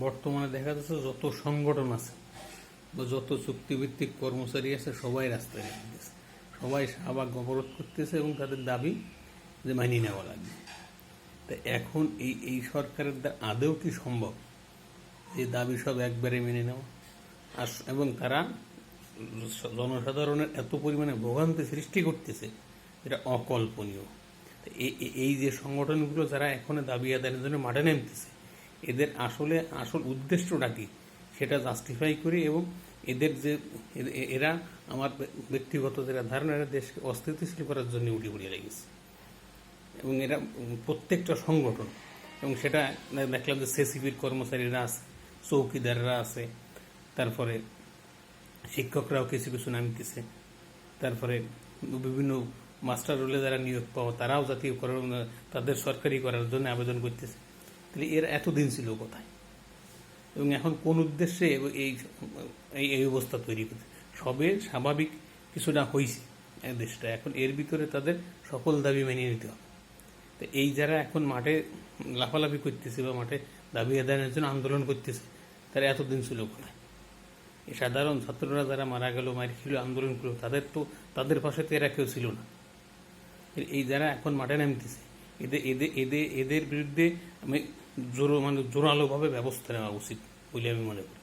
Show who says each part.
Speaker 1: বর্তমানে দেখা যাচ্ছে যত সংগঠন আছে বা যত চুক্তিভিত্তিক কর্মচারী আছে সবাই রাস্তায় নেমে গেছে, সবাই শাহবাগ অবরোধ করতেছে এবং তাদের দাবি যে মানিয়ে নেওয়া লাগবে। তা এখন এই সরকারের আদৌ কি সম্ভব এই দাবি সব একবারে মেনে নেওয়া? এবং তারা জনসাধারণের এত পরিমাণে ভোগান্তি সৃষ্টি করতেছে এটা অকল্পনীয়। এই যে সংগঠনগুলো যারা এখন দাবি আদায়ের জন্য মাঠে নামতেছে, এদের আসল উদ্দেশ্যটা কি সেটা জাস্টিফাই করি এবং এদের যে এরা আমার ব্যক্তিগত যেটা ধারণা, এরা দেশকে অস্থিতিশীল করার জন্য উঠে পড়িয়ে লেগেছে। এবং এরা প্রত্যেকটা সংগঠন, এবং সেটা দেখলাম যে সিসিবির কর্মচারীরা আছে, চৌকিদাররা আছে, তারপরে শিক্ষকরাও কিছু কিছু নামতেছে, তারপরে বিভিন্ন মাস্টার রোলে যারা নিয়োগ পাওয়া তারাও জাতীয়করণ তাদের সরকারি করার জন্য আবেদন করতেছে। তাহলে এর এতদিন ছিল কোথায় এবং এখন কোন উদ্দেশ্যে এই এই অবস্থা তৈরি করছে? সবে স্বাভাবিক কিছুটা হয়েছে দেশটা, এখন এর ভিতরে তাদের সকল দাবি মেনে নিতে হবে। তো এই যারা এখন মাঠে লাফালাফি করতেছে বা মাঠে দাবি আদায়ের জন্য আন্দোলন করতেছে, তারা এতদিন ছিল কোথায়? এই সাধারণ ছাত্ররা যারা মারা গেল, মার খেল, আন্দোলন করলো, তাদের পাশে তো এরা কেউ ছিল না। এই যারা এখন মাঠে নামতেছে এদের বিরুদ্ধে আমি জোরালোভাবে ব্যবস্থা নেওয়া উচিত বলে আমি মনে করি।